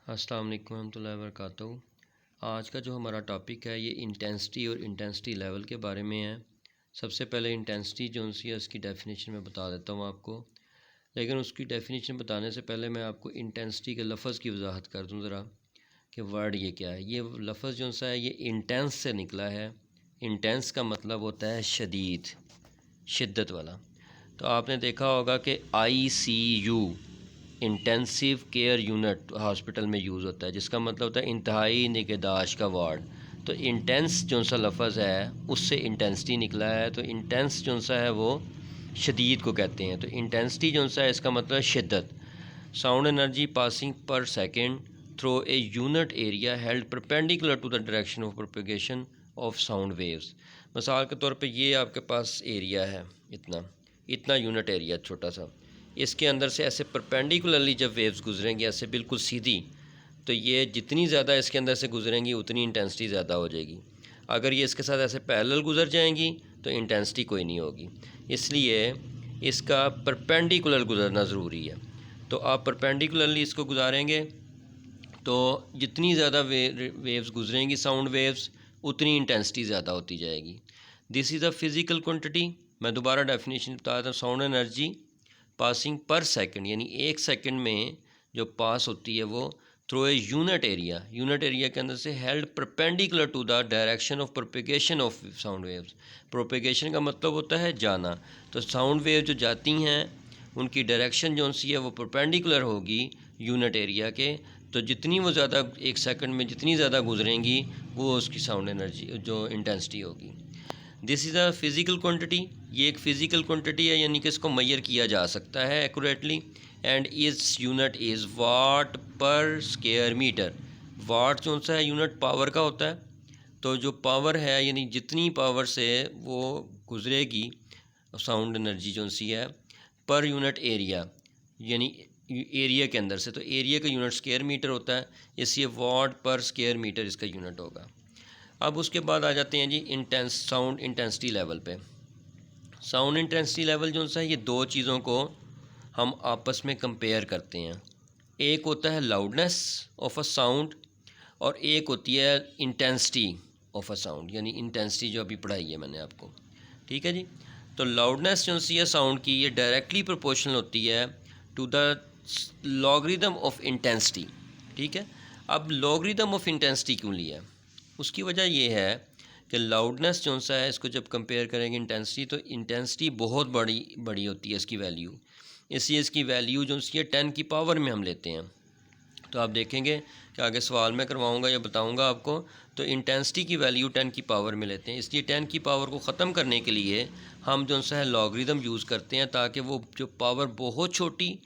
अस्सलाम वालेकुम रहमतुल्लाहि व बरकातहू। आज का जो हमारा टॉपिक है ये इंटेंसिटी और इंटेंसिटी लेवल के बारे में है। सबसे पहले इंटेंसिटी जो सी है उसकी डेफिनेशन मैं बता देता हूँ आपको, लेकिन उसकी डेफिनेशन बताने से पहले मैं आपको इंटेंसिटी के लफ्ज़ की वजाहत कर दूँ ज़रा कि वर्ड ये क्या है। ये लफ्ज़ जो सा है ये इंटेंस से निकला है। इंटेंस का मतलब होता है शदीद, शिद्दत वाला। तो आपने देखा होगा कि ICU intensive care unit hospital में यूज़ होता है, जिसका मतलब होता है इंतहाई निगहदाश्त का वार्ड। तो इंटेंस जो सा लफ्ज़ है उससे इंटेंसिटी निकला है। तो इंटेंस जो सा है वो शदीद को कहते हैं। तो इंटेंसिटी जो सा है इसका मतलब शिद्दत। Sound energy passing per second through a unit area held perpendicular to the direction of propagation of sound waves. मिसाल के तौर पे ये आपके पास एरिया है, इतना इतना यूनिट एरिया छोटा सा, इसके अंदर से ऐसे परपेंडिकुलरली जब वेव्स गुजरेंगी ऐसे बिल्कुल सीधी, तो ये जितनी ज़्यादा इसके अंदर से गुजरेंगी उतनी इंटेंसिटी ज़्यादा हो जाएगी। अगर ये इसके साथ ऐसे पैरेलल गुजर जाएंगी तो इंटेंसिटी कोई नहीं होगी। इसलिए इसका परपेंडिकुलर गुजरना ज़रूरी है। तो आप परपेंडिकुलरली इसको गुजारेंगे तो जितनी ज़्यादा वेव्स गुजरेंगी साउंड वेव्स उतनी इंटेंसिटी ज़्यादा होती जाएगी। This is a physical quantity. मैं दोबारा डेफिनेशन बता देता हूँ। Sound energy passing per second, यानी एक सेकंड में जो पास होती है वो through a unit area, unit area के अंदर से held perpendicular to the direction of propagation of sound waves. Propagation का मतलब होता है जाना। तो साउंड वेव जो जाती हैं उनकी डायरेक्शन जो सी है वो परपेंडिकुलर होगी यूनिट एरिया के। तो जितनी वो ज़्यादा एक सेकंड में जितनी ज़्यादा गुजरेंगी वो उसकी साउंड एनर्जी जो इंटेंसिटी होगी। This is a physical quantity. ये एक फ़िज़िकल क्वांटिटी है, यानी कि इसको मैयर किया जा सकता है एक्यूरेटली। एंड इस यूनिट इज़ वाट पर स्क्वायर मीटर। वाट जो सा है यूनिट पावर का होता है। तो जो पावर है यानी जितनी पावर से वो गुजरेगी साउंड एनर्जी जो सी है पर यूनिट एरिया, यानी एरिया के अंदर से, तो एरिया का यूनिट स्क्वायर मीटर होता है, इसलिए वाट पर स्क्वायर मीटर इसका यूनिट होगा। अब उसके बाद आ जाते हैं जी साउंड इंटेंसिटी लेवल पे। साउंड इंटेंसिटी लेवल जो सा है ये दो चीज़ों को हम आपस में कंपेयर करते हैं। एक होता है लाउडनेस ऑफ अ साउंड और एक होती है इंटेंसिटी ऑफ अ साउंड, यानी इंटेंसिटी जो अभी पढ़ाई है मैंने आपको। ठीक है जी। तो लाउडनेस जो सी है साउंड की ये डायरेक्टली प्रोपोर्शनल होती है to the logarithm of intensity. ठीक है। अब लॉगरिदम ऑफ इंटेंसिटी क्यों लिया है? उसकी वजह ये है कि लाउडनेस जो सा है इसको जब कंपेयर करेंगे इंटेंसिटी, तो इंटेंसिटी बहुत बड़ी बड़ी होती है इसकी वैल्यू, इसलिए इसकी वैल्यू जो सी है 10 की पावर में हम लेते हैं। तो आप देखेंगे कि आगे सवाल में करवाऊंगा या बताऊंगा आपको, तो इंटेंसिटी की वैल्यू 10 की पावर में लेते हैं। इसलिए 10 की पावर को ख़त्म करने के लिए हम जो सा है लॉगरिदम यूज़ करते हैं, ताकि वो जो पावर बहुत छोटी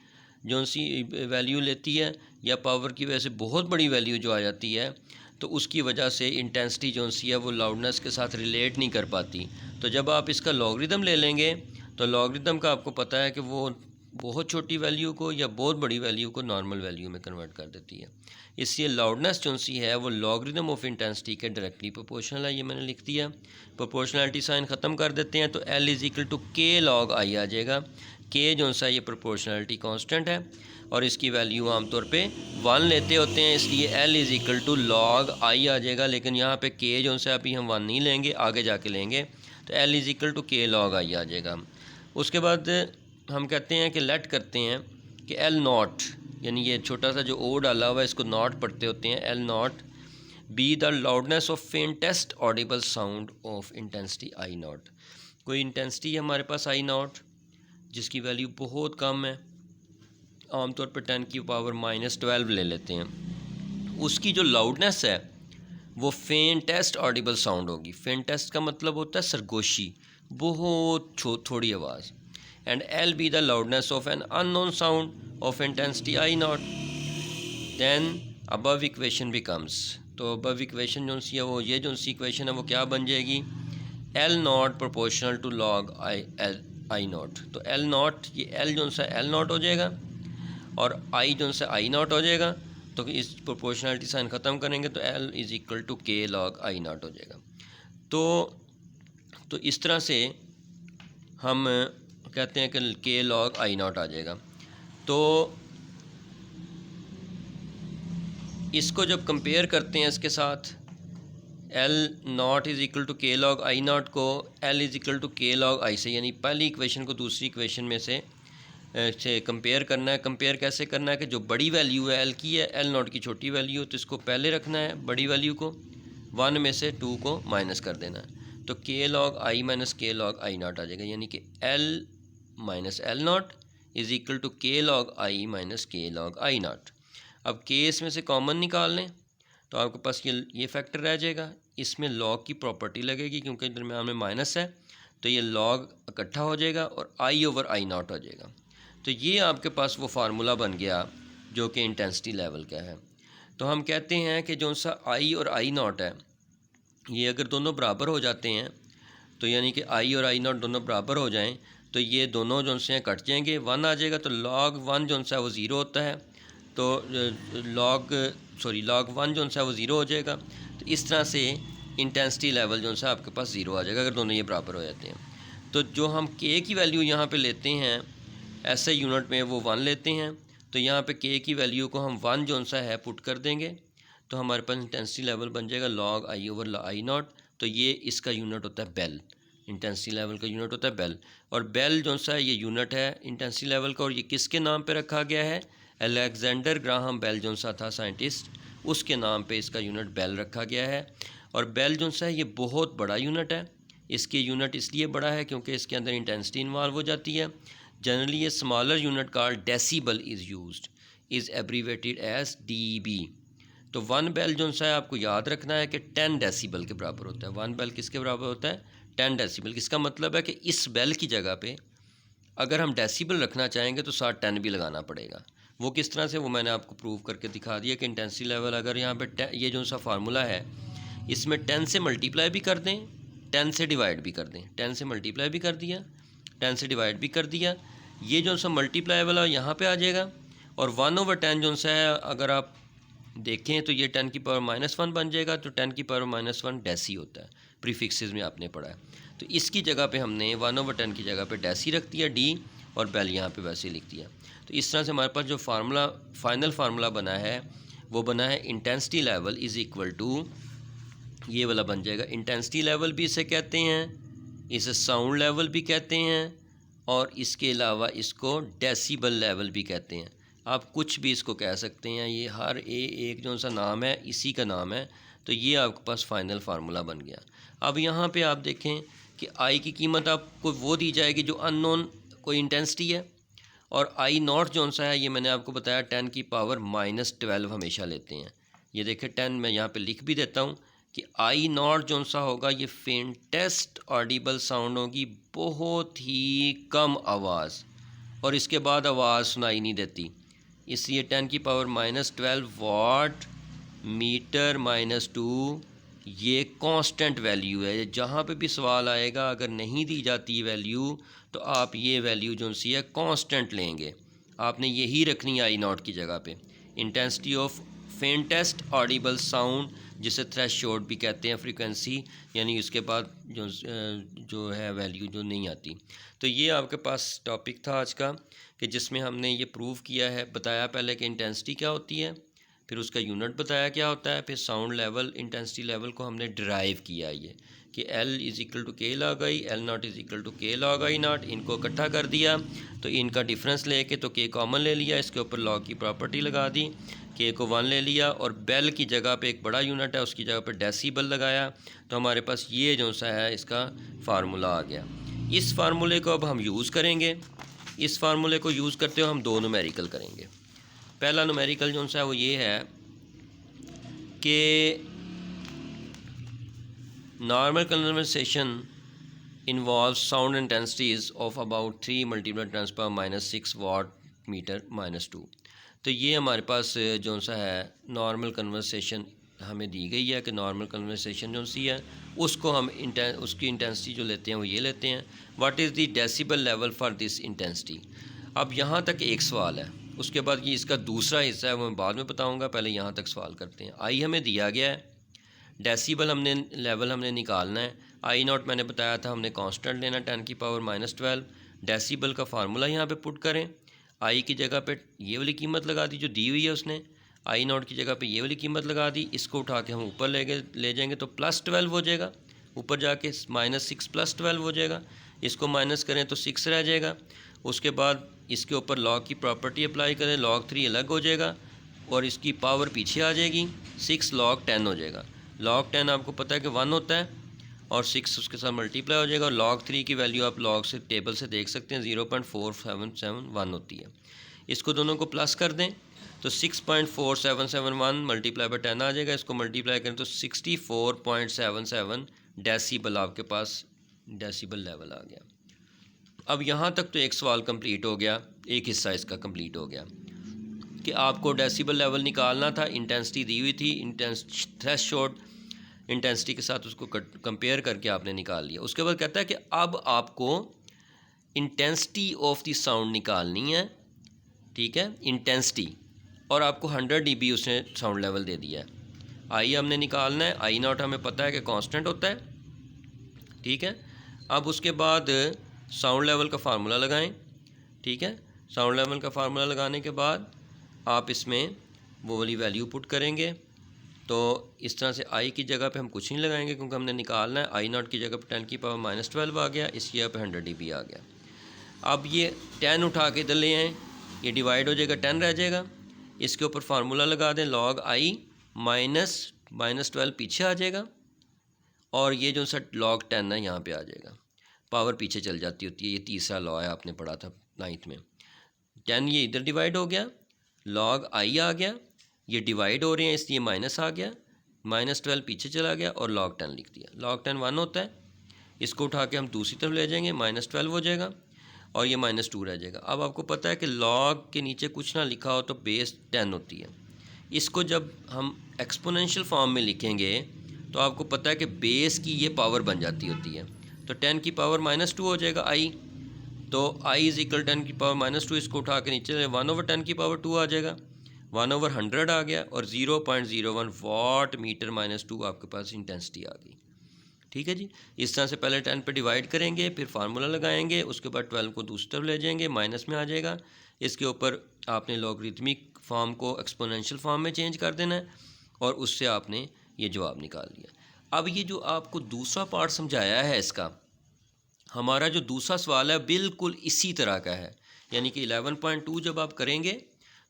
जो सी वैल्यू लेती है या पावर की वजह से बहुत बड़ी वैल्यू जो आ जाती है, तो उसकी वजह से इंटेंसिटी जो सी है वो लाउडनेस के साथ रिलेट नहीं कर पाती। तो जब आप इसका लॉगरिदम ले लेंगे तो लॉगरिदम का आपको पता है कि वो बहुत छोटी वैल्यू को या बहुत बड़ी वैल्यू को नॉर्मल वैल्यू में कन्वर्ट कर देती है। इसलिए लाउडनेस जो सी है वो लॉगरिदम ऑफ इंटेंसिटी के डायरेक्टली प्रोपोर्शनल है। ये मैंने लिख दिया। प्रोपोर्शनलिटी साइन ख़त्म कर देते हैं तो L is equal to K log I आ जाएगा। के जो सा ये प्रोपोर्शनलिटी कांस्टेंट है और इसकी वैल्यू आमतौर पे 1 लेते होते हैं, इसलिए L is equal to log I आ जाएगा। लेकिन यहाँ पे के जो सा अभी हम 1 नहीं लेंगे, आगे जाके लेंगे, तो L is equal to K log I आ जाएगा। उसके बाद हम कहते हैं कि लेट करते हैं कि L नॉट, यानी ये छोटा सा जो ओ डाला हुआ है इसको नॉट पढ़ते होते हैं, L not be the loudness of faintest audible sound of intensity I not. कोई इंटेंसिटी है हमारे पास आई नॉट जिसकी वैल्यू बहुत कम है, आमतौर पर 10 की पावर -12 ले लेते हैं। उसकी जो लाउडनेस है वो फेंटेस्ट ऑडिबल साउंड होगी। फेंटेस्ट का मतलब होता है सरगोशी, बहुत थोड़ी आवाज़। And L be the loudness of an unknown sound of intensity I nought, then above equation becomes. तो अबव इक्वेशन जो सी है वो ये जो सी इक्वेशन है वो क्या बन जाएगी, L nought proportional to log I nought. तो L नॉट, ये L जो सा L नॉट हो जाएगा और I जो सा आई नॉट हो जाएगा। तो इस प्रोपोर्शनलिटी साइन ख़त्म करेंगे तो L is equal to K log I not हो जाएगा। तो इस तरह से हम कहते हैं कि के लॉग आई नॉट आ जाएगा। तो इसको जब कंपेयर करते हैं इसके साथ L nought is equal to K log I nought को L is equal to K log I से, यानी पहली इक्वेशन को दूसरी इक्वेशन में से कंपेयर करना है। कंपेयर कैसे करना है कि जो बड़ी वैल्यू है एल की है, एल नॉट की छोटी वैल्यू, तो इसको पहले रखना है बड़ी वैल्यू को, 1 में से 2 को माइनस कर देना है, तो K log I minus K log I nought आ जाएगा, यानी कि L minus L nought is equal to K log I minus K log I nought. अब के इसमें से कॉमन निकाल लें तो आपके पास ये फैक्टर रह जाएगा। इसमें लॉग की प्रॉपर्टी लगेगी क्योंकि दरम्यान में माइनस है, तो ये लॉग इकट्ठा हो जाएगा और आई ओवर आई नॉट हो जाएगा। तो ये आपके पास वो फार्मूला बन गया जो कि इंटेंसिटी लेवल का है। तो हम कहते हैं कि जो सा आई और आई नॉट है, ये अगर दोनों बराबर हो जाते हैं, तो यानी कि आई और आई नॉट दोनों बराबर हो जाएं, तो ये दोनों जो से कट जाएंगे, 1 आ जाएगा, तो लॉग 1 जो सा वो ज़ीरो होता है, तो लॉग 1 जो सा वो ज़ीरो हो जाएगा। तो इस तरह से इंटेंसिटी लेवल जो सा आपके पास ज़ीरो आ जाएगा अगर दोनों ये बराबर हो जाते हैं। तो जो हम के की वैल्यू यहाँ पे लेते हैं ऐसे यूनिट में वो 1 लेते हैं, तो यहाँ पे के की वैल्यू को हम 1 जो सा है पुट कर देंगे, तो हमारे पास इंटेंसिटी लेवल बन जाएगा log I over I nought. तो ये इसका यूनिट होता है बेल, इंटेंसिटी लेवल का यूनिट होता है बेल। और बेल जो सा ये यूनिट है इंटेंसिटी लेवल का, और ये किसके नाम पे रखा गया है, अलेक्जेंडर ग्राहम बेल जो सा था साइंटिस्ट, उसके नाम पे इसका यूनिट बेल रखा गया है। और बेल जो सा है ये बहुत बड़ा यूनिट है। इसके यूनिट इसलिए बड़ा है क्योंकि इसके अंदर इंटेंसिटी इन्वॉल्व हो जाती है। जनरली ये smaller unit called decibel is used, is abbreviated as dB. तो 1 बेल जो सा है आपको याद रखना है कि 10 डेसीबल के बराबर होता है। 1 बेल किसके बराबर होता है, 10 डेसीबल। इसका मतलब है कि इस बेल की जगह पे अगर हम डेसीबल रखना चाहेंगे तो साथ 10 भी लगाना पड़ेगा। वो किस तरह से, वो मैंने आपको प्रूव करके दिखा दिया कि इंटेंसिटी लेवल अगर यहाँ पे ये जो सा फार्मूला है इसमें 10 से मल्टीप्लाई भी कर दें, 10 से डिवाइड भी कर दें, 10 से मल्टीप्लाई भी कर दिया, 10 से डिवाइड भी कर दिया, ये जो सा मल्टीप्लाई वाला यहाँ पे आ जाएगा। और 1/10 जो सा है अगर आप देखें तो ये 10 की पावर -1 बन जाएगा। तो 10 की पावर -1 डेसी होता है, प्रीफिक्सेस में आपने पढ़ा है। तो इसकी जगह पे हमने 1/10 की जगह पे डेसी रख दिया डी, और बेल यहाँ पे वैसे लिख दिया। तो इस तरह से हमारे पास जो फार्मूला फाइनल फार्मूला बना है वो बना है intensity level is equal to, ये वाला बन जाएगा। इंटेंसिटी लेवल भी इसे कहते हैं, इसे साउंड लेवल भी कहते हैं, और इसके अलावा इसको डेसीबल लेवल भी कहते हैं। आप कुछ भी इसको कह सकते हैं, ये हर एक जो सा नाम है इसी का नाम है। तो ये आपके पास फाइनल फार्मूला बन गया। अब यहाँ पे आप देखें कि आई की कीमत आपको वो दी जाएगी जो अननोन कोई इंटेंसिटी है, और आई नॉट जो सा है ये मैंने आपको बताया 10 की पावर -12 हमेशा लेते हैं। ये देखें 10 मैं यहाँ पे लिख भी देता हूँ कि आई नॉट जो सा होगा ये फेंटेस्ट ऑडिबल साउंड होगी, बहुत ही कम आवाज़, और इसके बाद आवाज़ सुनाई नहीं देती। इसलिए 10 की पावर -12 वाट मीटर -2 ये कांस्टेंट वैल्यू है। जहाँ पे भी सवाल आएगा अगर नहीं दी जाती वैल्यू तो आप ये वैल्यू जो सी है कांस्टेंट लेंगे, आपने यही रखनी है आई नॉट की जगह पे। Intensity of faintest audible sound, जिसे थ्रेशोल्ड भी कहते हैं, फ्रीक्वेंसी, यानी उसके बाद जो है वैल्यू जो नहीं आती। तो ये आपके पास टॉपिक था आज का कि जिसमें हमने ये प्रूव किया है, बताया पहले कि इंटेंसिटी क्या होती है, फिर उसका यूनिट बताया क्या होता है, फिर साउंड लेवल इंटेंसिटी लेवल को हमने ड्राइव किया ये कि L is equal to K log I, L nought is equal to K log I nought. इनको इकट्ठा कर दिया तो इनका डिफरेंस लेके तो के कॉमन ले लिया, इसके ऊपर लॉग की प्रॉपर्टी लगा दी, के को 1 ले लिया, और बेल की जगह पे एक बड़ा यूनिट है उसकी जगह पे डेसीबल लगाया, तो हमारे पास ये जो सा है इसका फार्मूला आ गया। इस फार्मूले को अब हम यूज़ करेंगे। इस फार्मूले को यूज़ करते हुए हम 2 न्यूमेरिकल करेंगे। पहला न्यूमेरिकल जो सा है वो ये है कि normal conversation involves sound intensities of about 3 multiplied times per -6 watt metre -2। तो ये हमारे पास जो सा है नॉर्मल कन्वर्सेशन हमें दी गई है कि नॉर्मल कन्वर्सेशन जो सी है उसको हम उसकी इंटेंसिटी जो लेते हैं वो ये लेते हैं। What is the decibel level for this intensity. अब यहाँ तक एक सवाल है, उसके बाद ये इसका दूसरा हिस्सा है वो मैं बाद में बताऊँगा, पहले यहाँ तक सवाल करते हैं। आई हमें दिया गया है, डेसीबल लेवल हमने निकालना है। आई नॉट मैंने बताया था हमने कांस्टेंट लेना 10 की पावर -12। डेसीबल का फार्मूला यहाँ पे पुट करें, आई की जगह पे ये वाली कीमत लगा दी जो दी हुई है उसने। आई नॉट की जगह पे ये वाली कीमत लगा दी, इसको उठा के हम ऊपर ले जाएंगे तो +12 हो जाएगा, ऊपर जाके -6 +12 हो जाएगा, इसको माइनस करें तो 6 रह जाएगा। उसके बाद इसके ऊपर लॉग की प्रॉपर्टी अप्लाई करें, log 3 अलग हो जाएगा और इसकी पावर पीछे आ जाएगी, 6 log 10 हो जाएगा। log 10 आपको पता है कि 1 होता है और 6 उसके साथ मल्टीप्लाई हो जाएगा और log 3 की वैल्यू आप log से टेबल से देख सकते हैं 0.4771 होती है। इसको दोनों को प्लस कर दें तो 6.4771 मल्टीप्लाई बाय 10 आ जाएगा, इसको मल्टीप्लाई करें तो 64.77 डेसिबल आपके पास डेसिबल लेवल आ गया। अब यहाँ तक तो एक सवाल कंप्लीट हो गया, एक हिस्सा इसका कंप्लीट हो गया कि आपको डेसिबल लेवल निकालना था, इंटेंसिटी दी हुई थी, थ्रेशोल्ड इंटेंसिटी के साथ उसको कंपेयर करके आपने निकाल लिया। उसके बाद कहता है कि अब आपको इंटेंसिटी ऑफ द साउंड निकालनी है, ठीक है, इंटेंसिटी, और आपको 100 dB उसने साउंड लेवल दे दिया है। आई हमने निकालना है, आई नॉट हमें पता है कि कांस्टेंट होता है, ठीक है। अब उसके बाद साउंड लेवल का फार्मूला लगाएं, ठीक है। साउंड लेवल का फार्मूला लगाने के बाद आप इसमें वो वाली वैल्यू पुट करेंगे तो इस तरह से आई की जगह पे हम कुछ नहीं लगाएंगे क्योंकि हमने निकालना है। आई नॉट की जगह पे 10 की पावर -12 आ गया, इसकी जगह पे 100 dB आ गया। अब ये 10 उठा के इधर ले आएँ, ये डिवाइड हो जाएगा, 10 रह जाएगा, इसके ऊपर फार्मूला लगा दें, log i -12 पीछे आ जाएगा और ये जो सा log 10 है यहाँ पे आ जाएगा, पावर पीछे चल जाती होती है, ये तीसरा लॉ है, आपने पढ़ा था 9th में। 10 ये इधर डिवाइड हो गया, log i आ गया, ये डिवाइड हो रहे हैं इसलिए माइनस आ गया, -12 पीछे चला गया और log 10 लिख दिया। log 10 1 होता है, इसको उठा के हम दूसरी तरफ ले जाएंगे, -12 हो जाएगा और ये -2 रह जाएगा। अब आपको पता है कि log के नीचे कुछ ना लिखा हो तो बेस 10 होती है। इसको जब हम एक्सपोनेंशियल फॉर्म में लिखेंगे तो आपको पता है कि बेस की ये पावर बन जाती होती है, तो 10 की पावर -2 हो जाएगा आई, तो i = 10 की पावर -2, इसको उठा के नीचे 1/10 की पावर 2 आ जाएगा, 1/100 आ गया और 0.01 वाट मीटर -2 आपके पास इंटेंसिटी आ गई, ठीक है जी। इस तरह से पहले 10 पे डिवाइड करेंगे, फिर फार्मूला लगाएंगे, उसके बाद 12 को दूसरी तरफ ले जाएंगे, माइनस में आ जाएगा, इसके ऊपर आपने लॉगरिथमिक फॉर्म को एक्सपोनेंशियल फॉर्म में चेंज कर देना है और उससे आपने ये जवाब निकाल लिया। अब ये जो आपको दूसरा पार्ट समझाया है इसका, हमारा जो दूसरा सवाल है बिल्कुल इसी तरह का है, यानी कि 11.2 जब आप करेंगे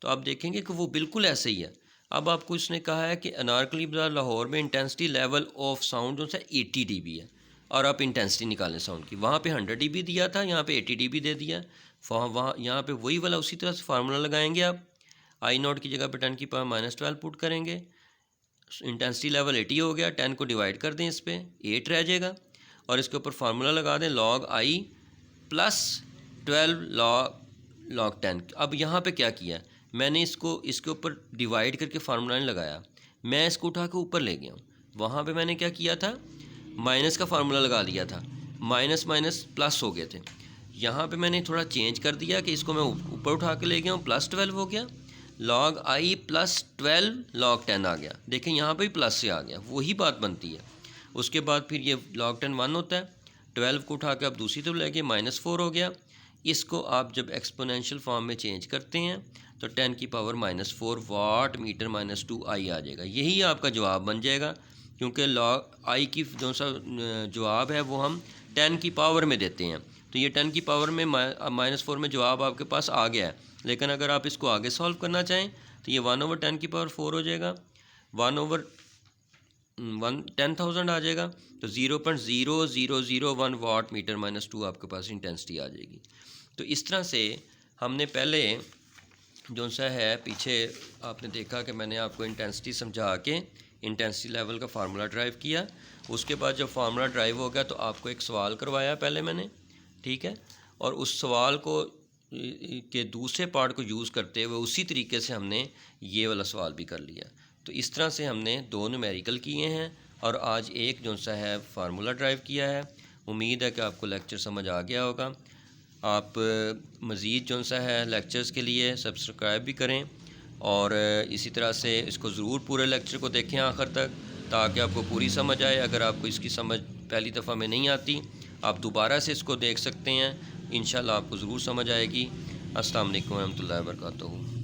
तो आप देखेंगे कि वो बिल्कुल ऐसे ही है। अब आपको इसने कहा है कि अनारकली बाज़ार लाहौर में इंटेंसिटी लेवल ऑफ साउंड जो है 80 dB है और आप इंटेंसिटी निकालें साउंड की, वहाँ पे 100 dB दिया था, यहाँ पे 80 dB दे दिया, वहाँ यहाँ पे वही वाला उसी तरह से फार्मूला लगाएंगे आप, आई नॉट की जगह पे 10 की पावर -12 पुट करेंगे, इंटेंसिटी लेवल 80 हो गया, 10 को डिवाइड कर दें, इस पर 8 रह जाएगा और इसके ऊपर फार्मूला लगा दें, log i +12 log 10। अब यहाँ पे क्या किया, मैंने इसको इसके ऊपर डिवाइड करके फार्मूला नहीं लगाया, मैं इसको उठा के ऊपर ले गया हूँ। वहाँ पे मैंने क्या किया था, माइनस का फार्मूला लगा दिया था, माइनस माइनस प्लस हो गए थे। यहाँ पे मैंने थोड़ा चेंज कर दिया कि इसको मैं ऊपर उठा के ले गया हूँ, +12 हो गया, log i +12 log 10 आ गया। देखें यहाँ पे भी प्लस से आ गया, वही बात बनती है। उसके बाद फिर ये log 10 1 होता है, 12 को उठा के आप दूसरी तरफ ले गए, -4 हो गया। इसको आप जब एक्सपोनेंशियल फॉर्म में चेंज करते हैं तो 10 की पावर -4 वाट मीटर -2 आई आ जाएगा, यही आपका जवाब बन जाएगा, क्योंकि log i की जो सा जवाब है वो हम 10 की पावर में देते हैं, तो ये 10 की पावर में -4 में जवाब आपके पास आ गया है। लेकिन अगर आप इसको आगे सॉल्व करना चाहें तो ये 1/10 की पावर 4 हो जाएगा, 1/10,000 आ जाएगा, तो 0.0001 वाट मीटर -2 आपके पास इंटेंसिटी आ जाएगी। तो इस तरह से हमने पहले जो सा है, पीछे आपने देखा कि मैंने आपको इंटेंसिटी समझा के इंटेंसिटी लेवल का फार्मूला ड्राइव किया। उसके बाद जब फार्मूला ड्राइव हो गया तो आपको एक सवाल करवाया पहले मैंने, ठीक है, और उस सवाल को के दूसरे पार्ट को यूज़ करते हुए उसी तरीके से हमने ये वाला सवाल भी कर लिया। तो इस तरह से हमने 2 न्यूमेरिकल किए हैं और आज एक जो सा है फार्मूला ड्राइव किया है। उम्मीद है कि आपको लेक्चर समझ आ गया होगा। आप मज़ीद जो सा है लेक्चर्स के लिए सब्सक्राइब भी करें और इसी तरह से इसको ज़रूर पूरे लेक्चर को देखें आखिर तक, ताकि आपको पूरी समझ आए। अगर आपको इसकी समझ पहली दफ़ा में नहीं आती, आप दोबारा से इसको देख सकते हैं, इंशाल्लाह आपको ज़रूर समझ आएगी। अस्सलाम वालेकुम रहमतुल्लाहि व बरकातहू।